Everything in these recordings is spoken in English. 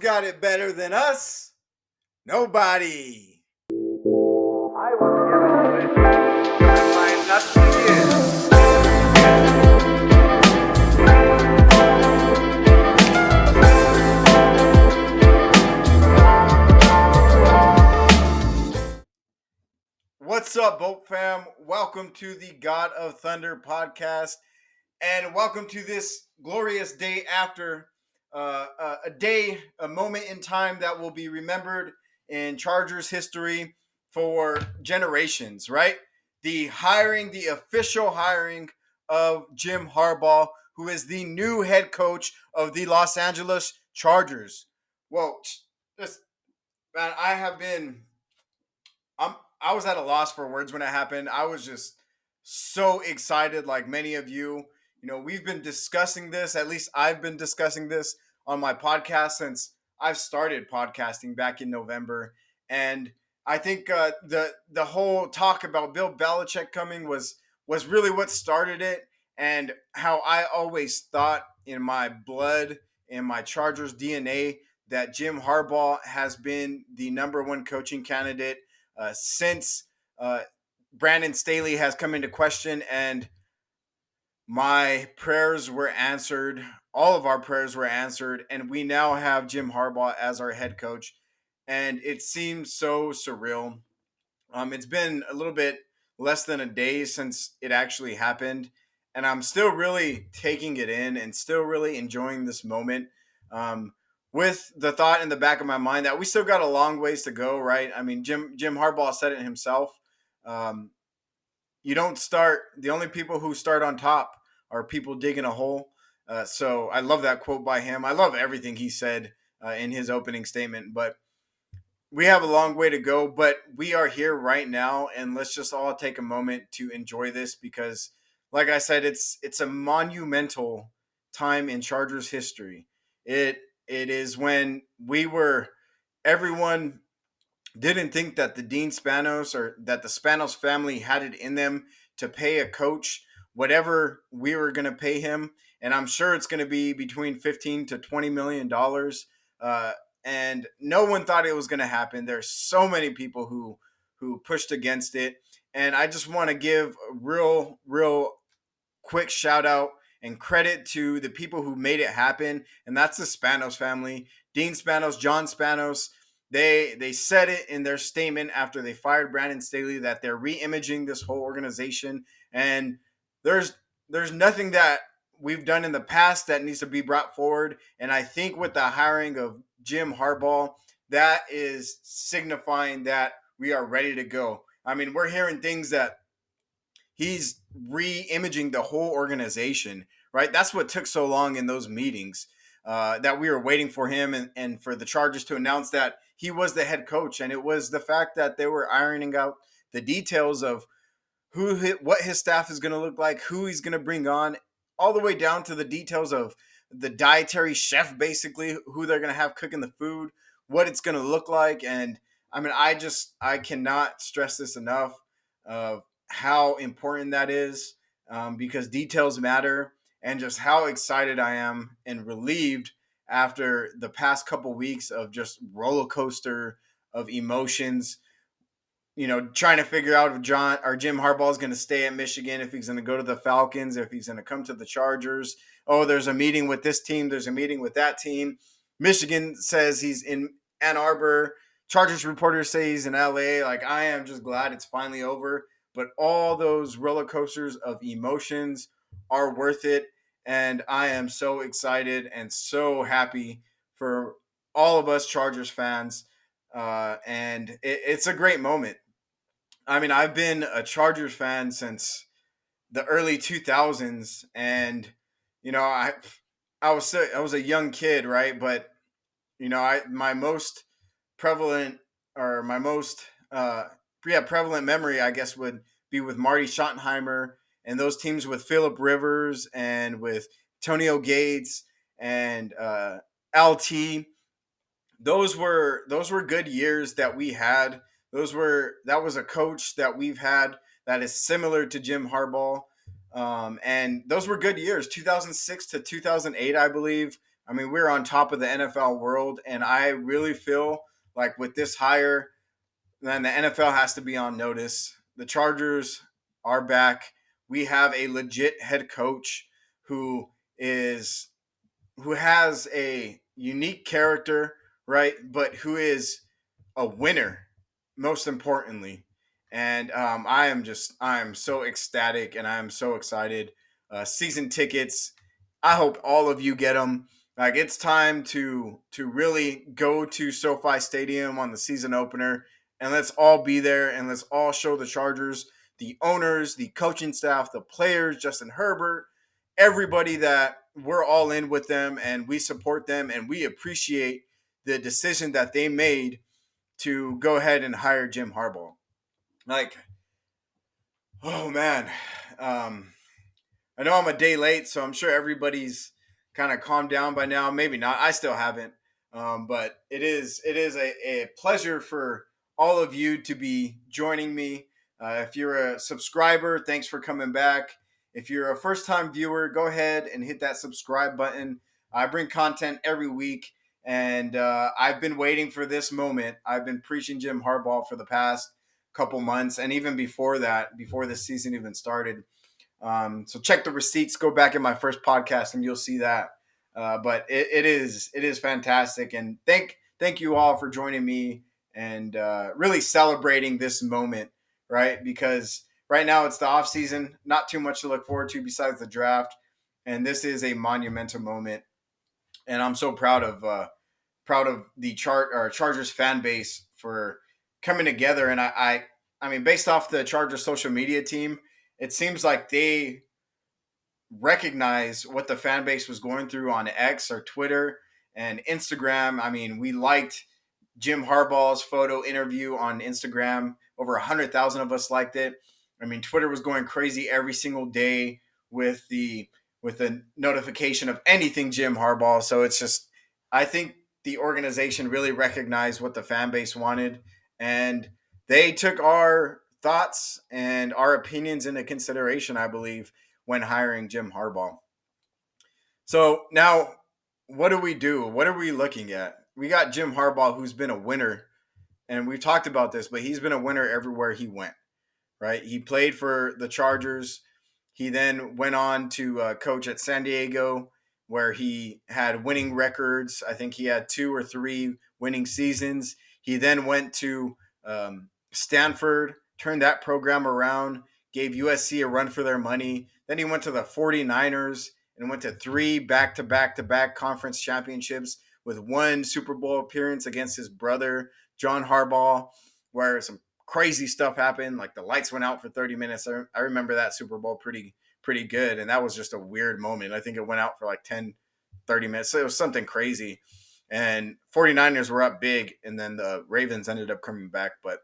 got it better than us? Nobody. I was given permission to find nothing is. What's up, Boat Fam? Welcome to the God of Thunder podcast, and welcome to this glorious day after a moment in time that will be remembered in Chargers history for generations, right? The official hiring of Jim Harbaugh, who is the new head coach of the Los Angeles Chargers. Well, this man, I was at a loss for words when it happened. I was just so excited, like many of you. We've been discussing this, at least I've been discussing this on my podcast since I've started podcasting back in November. And I think the whole talk about Bill Belichick coming was really what started it, and how I always thought in my blood, in my Chargers DNA, that Jim Harbaugh has been the number one coaching candidate since Brandon Staley has come into question, and my prayers were answered. All of our prayers were answered, and we now have Jim Harbaugh as our head coach, and it seems so surreal. It's been a little bit less than a day since it actually happened, and I'm still really taking it in and still really enjoying this moment. Um, with the thought in the back of my mind that we still got a long ways to go, right? I mean, Jim Harbaugh said it himself. Um, you don't start. The only people who start on top are people digging a hole. So I love that quote by him. I love everything he said in his opening statement, but we have a long way to go, but we are here right now, and let's just all take a moment to enjoy this because, like I said, it's a monumental time in Chargers history. It is when everyone didn't think that the Dean Spanos or that the Spanos family had it in them to pay a coach whatever we were going to pay him, and I'm sure it's going to be between 15 to 20 million dollars. Uh, and no one thought it was going to happen. There's so many people who pushed against it, and I just want to give a real quick shout out and credit to the people who made it happen, and that's the Spanos family. Dean Spanos, John Spanos. They said it in their statement after they fired Brandon Staley that they're re-imaging this whole organization, and there's there's nothing that we've done in the past that needs to be brought forward. And I think with the hiring of Jim Harbaugh, that is signifying that we are ready to go. I mean, we're hearing things that he's re-imaging the whole organization, right? That's what took so long in those meetings, that we were waiting for him and for the Chargers to announce that he was the head coach. And it was the fact that they were ironing out the details of what his staff is going to look like, who he's going to bring on, all the way down to the details of the dietary chef, basically who they're going to have cooking the food, what it's going to look like. And I mean, I cannot stress this enough of how important that is, because details matter, and just how excited I am and relieved after the past couple weeks of just roller coaster of emotions, trying to figure out if John or Jim Harbaugh is going to stay at Michigan, if he's going to go to the Falcons, if he's going to come to the Chargers. Oh, there's a meeting with this team. There's a meeting with that team. Michigan says he's in Ann Arbor. Chargers reporters say he's in LA. Like, I am just glad it's finally over. But all those roller coasters of emotions are worth it. And I am so excited and so happy for all of us Chargers fans. And it's a great moment. I mean, I've been a Chargers fan since the early 2000s, and you know, I was a young kid, right? But I my most prevalent or my most prevalent memory, I guess, would be with Marty Schottenheimer and those teams with Philip Rivers and with Tonio Gates and LT. Those were good years that we had. That was a coach that we've had that is similar to Jim Harbaugh, and those were good years. 2006 to 2008, I believe. I mean, we're on top of the NFL world, and I really feel like with this hire, then the NFL has to be on notice. The Chargers are back. We have a legit head coach who is who has a unique character, right? But who is a winner, most importantly. And I am so ecstatic and I am so excited. Season tickets, I hope all of you get them. Like it's time to really go to SoFi Stadium on the season opener, and let's all be there and let's all show the Chargers, the owners, the coaching staff, the players, Justin Herbert, everybody that we're all in with them and we support them and we appreciate the decision that they made to go ahead and hire Jim Harbaugh. Like, oh man, um, I know I'm a day late, so I'm sure everybody's kind of calmed down by now. Maybe not. I still haven't, but it is a pleasure for all of you to be joining me. If you're a subscriber, thanks for coming back. If you're a first time viewer, go ahead and hit that subscribe button. I bring content every week, and I've been waiting for this moment. I've been preaching Jim Harbaugh for the past couple months, and even before that, before this season even started. So check the receipts. Go back in my first podcast, and you'll see that. But it is fantastic, and thank you all for joining me and really celebrating this moment, right? Because right now it's the off season, not too much to look forward to besides the draft, and this is a monumental moment, and I'm so proud of the Chargers fan base for coming together. And I mean, based off the Chargers social media team, it seems like they recognize what the fan base was going through on X or Twitter and Instagram. I mean, we liked Jim Harbaugh's photo interview on Instagram. Over 100,000 of us liked it. I mean, Twitter was going crazy every single day with the notification of anything Jim Harbaugh. So it's just, I think the organization really recognized what the fan base wanted, and they took our thoughts and our opinions into consideration, I believe, when hiring Jim Harbaugh. So now, what do we do? What are we looking at? We got Jim Harbaugh, who's been a winner, and we've talked about this, but he's been a winner everywhere he went, right? He played for the Chargers. He then went on to coach at San Diego, where he had winning records. I think he had 2 or 3 winning seasons. He then went to Stanford, turned that program around, gave USC a run for their money. Then he went to the 49ers and went to 3 back-to-back-to-back conference championships with 1 Super Bowl appearance against his brother, John Harbaugh, where some crazy stuff happened. Like the lights went out for 30 minutes. I remember that Super Bowl pretty good. And that was just a weird moment. I think it went out for like 10, 30 minutes. So it was something crazy. And 49ers were up big. And then the Ravens ended up coming back. But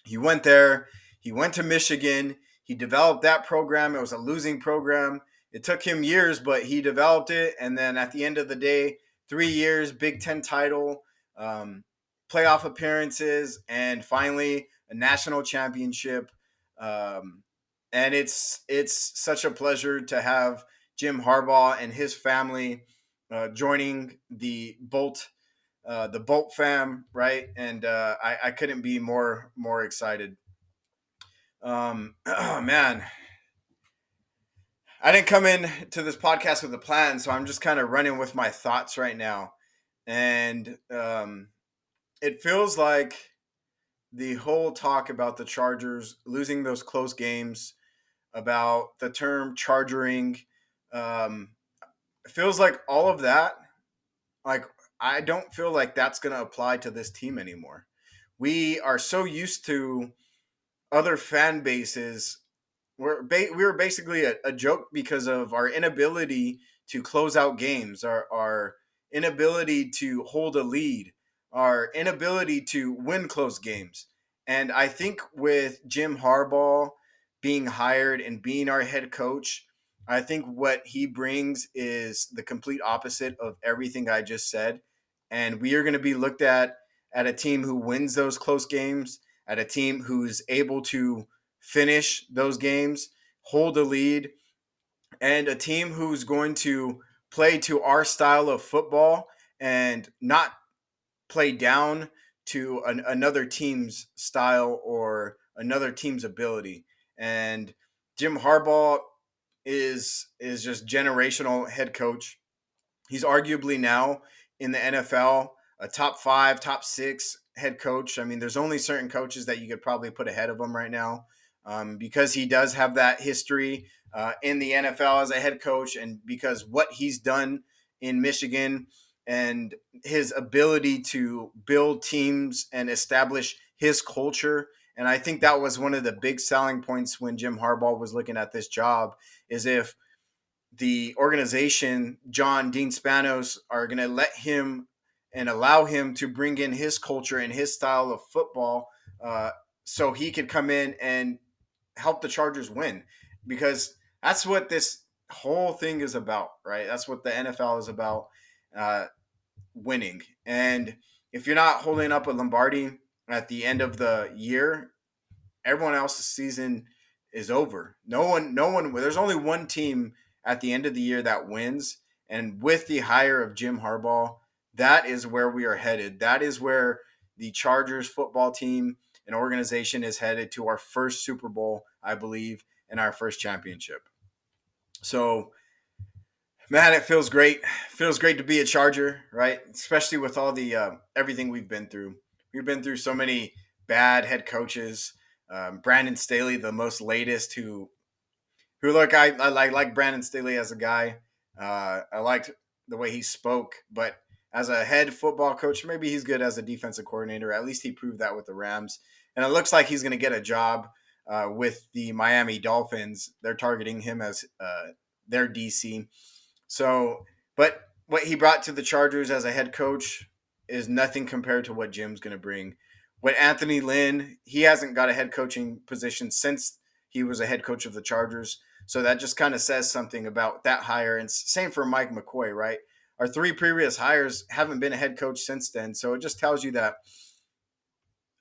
he went there. He went to Michigan. He developed that program. It was a losing program. It took him years, but he developed it. And then at the end of the day, 3 years, Big Ten title, um, playoff appearances, and finally a national championship. Um, and it's such a pleasure to have Jim Harbaugh and his family joining the Bolt fam, right? And I couldn't be more excited. Oh man, I didn't come in to this podcast with a plan, so I'm just kind of running with my thoughts right now, and it feels like the whole talk about the Chargers losing those close games, about the term chargering, um, it feels like all of that. Like I don't feel like that's going to apply to this team anymore. We are so used to other fan bases. We were basically a joke because of our inability to close out games, our inability to hold a lead, our inability to win close games. And I think with Jim Harbaugh being hired and being our head coach, I think what he brings is the complete opposite of everything I just said. And we are going to be looked at a team who wins those close games, at a team who's able to finish those games, hold the lead, and a team who's going to play to our style of football and not play down to another team's style or another team's ability. And Jim Harbaugh is just generational head coach. He's arguably now in the NFL a top 5, top 6 head coach. I mean, there's only certain coaches that you could probably put ahead of him right now, because he does have that history in the NFL as a head coach, and because what he's done in Michigan and his ability to build teams and establish his culture. And I think that was one of the big selling points when Jim Harbaugh was looking at this job, is if the organization, John Dean Spanos, are going to let him and allow him to bring in his culture and his style of football, uh, so he could come in and help the Chargers win. Because that's what this whole thing is about, right? That's what the NFL is about, uh, winning. And if you're not holding up a Lombardi at the end of the year, everyone else's season is over. No one. There's only one team at the end of the year that wins, and with the hire of Jim Harbaugh, that is where we are headed. That is where the Chargers football team and organization is headed, to our first Super Bowl, I believe, and our first championship. So, man, it feels great. Feels great to be a Charger, right? Especially with all the everything we've been through. We've been through so many bad head coaches. Brandon Staley, the most latest, who look, I like Brandon Staley as a guy. I liked the way he spoke, but as a head football coach, maybe he's good as a defensive coordinator. At least he proved that with the Rams, and it looks like he's going to get a job with the Miami Dolphins. They're targeting him as their DC. So, but what he brought to the Chargers as a head coach is nothing compared to what Jim's going to bring. What Anthony Lynn, he hasn't got a head coaching position since he was a head coach of the Chargers. So that just kind of says something about that hire. And same for Mike McCoy, right? Our 3 previous hires haven't been a head coach since then. So it just tells you that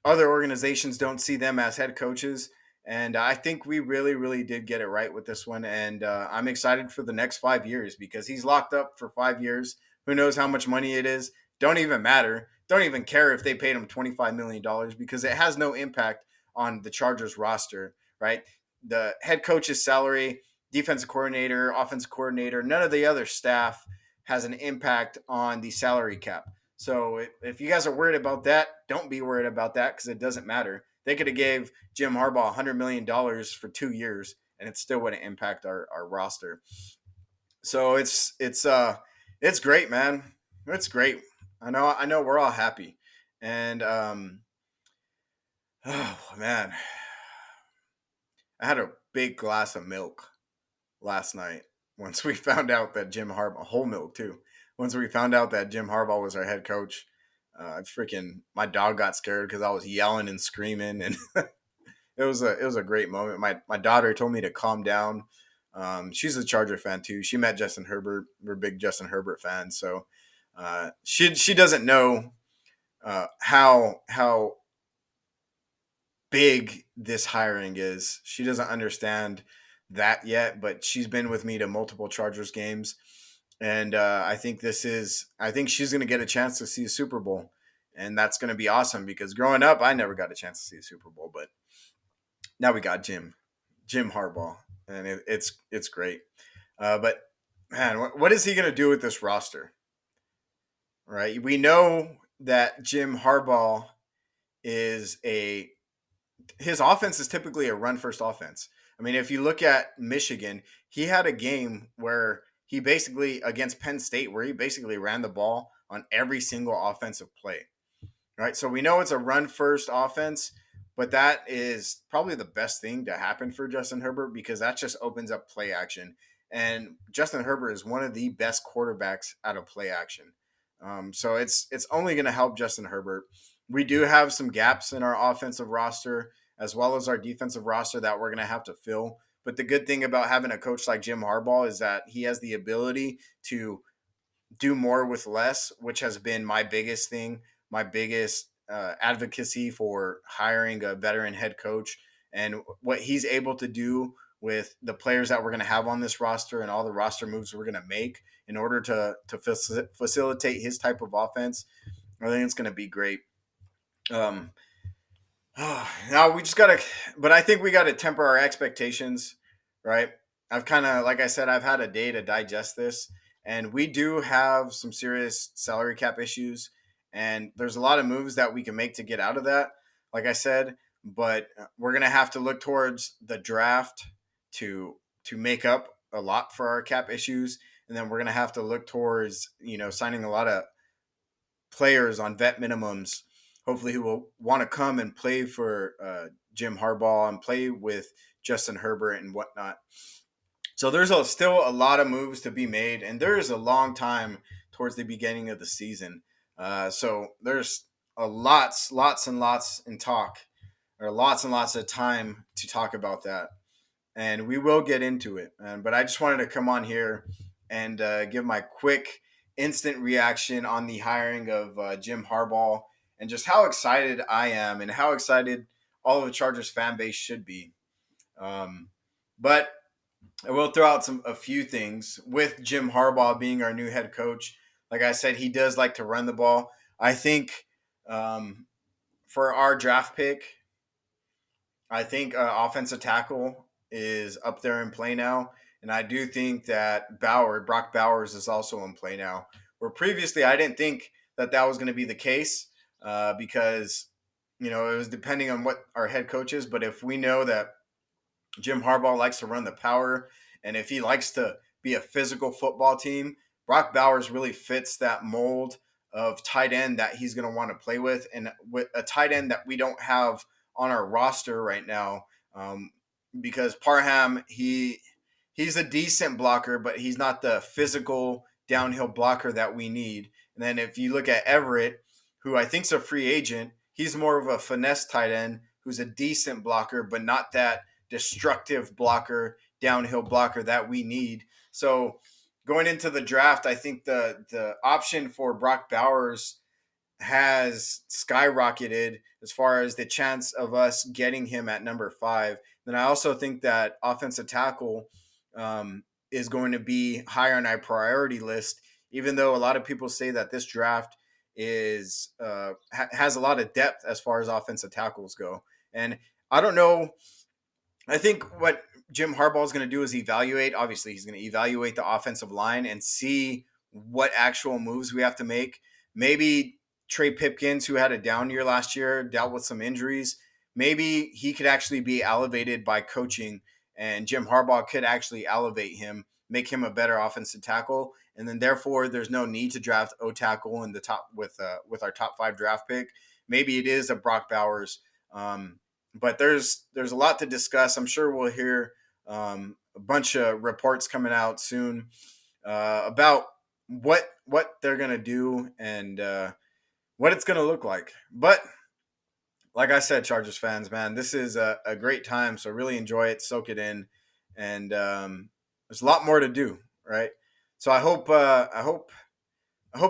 other organizations don't see them as head coaches. And I think we really, really did get it right with this one. And I'm excited for the next 5 years, because he's locked up for 5 years. Who knows how much money it is? Don't even matter. Don't even care if they paid him $25 million, because it has no impact on the Chargers roster, right? The head coach's salary, defensive coordinator, offensive coordinator, none of the other staff has an impact on the salary cap. So if you guys are worried about that, don't be worried about that, because it doesn't matter. They could have gave Jim Harbaugh $100 million for 2 years, and it still wouldn't impact our roster. So it's great, man. It's great. I know we're all happy, and oh man, I had a big glass of milk last night once we found out that Jim Harbaugh, whole milk too. Once we found out that Jim Harbaugh was our head coach, freaking my dog got scared because I was yelling and screaming, and it was a great moment. My daughter told me to calm down. She's a Charger fan too. She met Justin Herbert. We're big Justin Herbert fans, so she doesn't know how big this hiring is. She doesn't understand that yet, but she's been with me to multiple Chargers games, and I think she's going to get a chance to see a Super Bowl, and that's going to be awesome, because growing up, I never got a chance to see a Super Bowl, but now we got Jim Harbaugh, and it's great. But man, what is he going to do with this roster? Right, we know that Jim Harbaugh is a his offense is typically a run first offense. I mean, if you look at Michigan, he had a game where he basically, against Penn State, where he basically ran the ball on every single offensive play. Right? So we know it's a run first offense, but that is probably the best thing to happen for Justin Herbert, because that just opens up play action. And Justin Herbert is one of the best quarterbacks out of play action. So it's only going to help Justin Herbert. We do have some gaps in our offensive roster as well as our defensive roster that we're going to have to fill. But the good thing about having a coach like Jim Harbaugh is that he has the ability to do more with less, which has been my biggest thing, my biggest advocacy for hiring a veteran head coach. And what he's able to do with the players that we're going to have on this roster and all the roster moves we're going to make in order to facilitate his type of offense. I think it's going to be great. Um, now we just gotta, but I think we got to temper our expectations, right? I've kind of, like I said, I've had a day to digest this, and we do have some serious salary cap issues, and there's a lot of moves that we can make to get out of that, like I said, but we're gonna have to look towards the draft to make up a lot for our cap issues, and then we're gonna have to look towards signing a lot of players on vet minimums, hopefully who will want to come and play for Jim Harbaugh and play with Justin Herbert and whatnot. So there's still a lot of moves to be made, and there is a long time towards the beginning of the season. So there's lots and lots in talk, or lots and lots of time to talk about that, and we will get into it. But I just wanted to come on here and give my quick, instant reaction on the hiring of Jim Harbaugh and just how excited I am and how excited all of the Chargers fan base should be. But I will throw out a few things with Jim Harbaugh being our new head coach. Like I said, he does like to run the ball. I think um, for our draft pick, I think offensive tackle is up there in play now, and I do think that Brock Bowers, is also in play now. Where previously I didn't think that that was going to be the case because it was depending on what our head coach is. But if we know that Jim Harbaugh likes to run the power, and if he likes to be a physical football team, Brock Bowers really fits that mold of tight end that he's going to want to play with, and with a tight end that we don't have on our roster right now, because Parham he's a decent blocker, but he's not the physical downhill blocker that we need. And then if you look at Everett, who I think's a free agent, he's more of a finesse tight end who's a decent blocker, but not that destructive blocker, downhill blocker that we need. So going into the draft, I think the option for Brock Bowers has skyrocketed as far as the chance of us getting him at number 5. Then I also think that offensive tackle is going to be higher on our priority list, even though a lot of people say that this draft has a lot of depth as far as offensive tackles go. And I don't know, I think what Jim Harbaugh is going to do is evaluate. Obviously, he's going to evaluate the offensive line and see what actual moves we have to make. Maybe Trey Pipkins, who had a down year last year, dealt with some injuries. Maybe he could actually be elevated by coaching, and Jim Harbaugh could actually elevate him, make him a better offensive tackle, and then therefore there's no need to draft O tackle in the top with our top 5 draft pick. Maybe it is a Brock Bowers. But there's a lot to discuss. I'm sure we'll hear a bunch of reports coming out soon about what they're gonna do and what it's gonna look like. But like I said, Chargers fans, man, this is a great time. So really enjoy it, soak it in, and there's a lot more to do, right? So I hope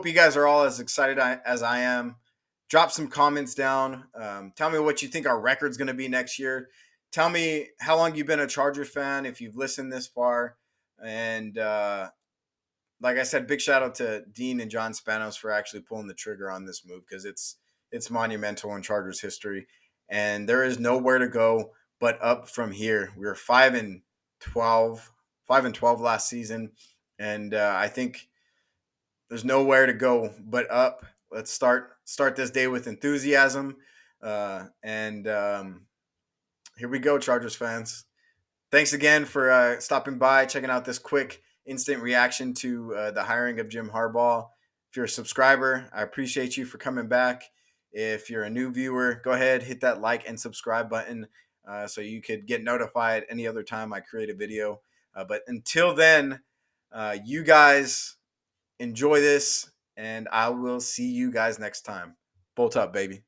you guys are all as excited as I am. Drop some comments down. Tell me what you think our record's going to be next year. Tell me how long you've been a Chargers fan if you've listened this far. And like I said, big shout out to Dean and John Spanos for actually pulling the trigger on this move because it's monumental in Chargers history. And there is nowhere to go but up from here. We were 5-12, 5-12 last season, and I think there's nowhere to go but up. Let's start this day with enthusiasm, and here we go, Chargers fans. Thanks again for stopping by, checking out this quick instant reaction to the hiring of Jim Harbaugh. If you're a subscriber, I appreciate you for coming back. If you're a new viewer, go ahead, hit that like and subscribe button so you could get notified any other time I create a video. But until then, you guys enjoy this, and I will see you guys next time. Bolt up, baby.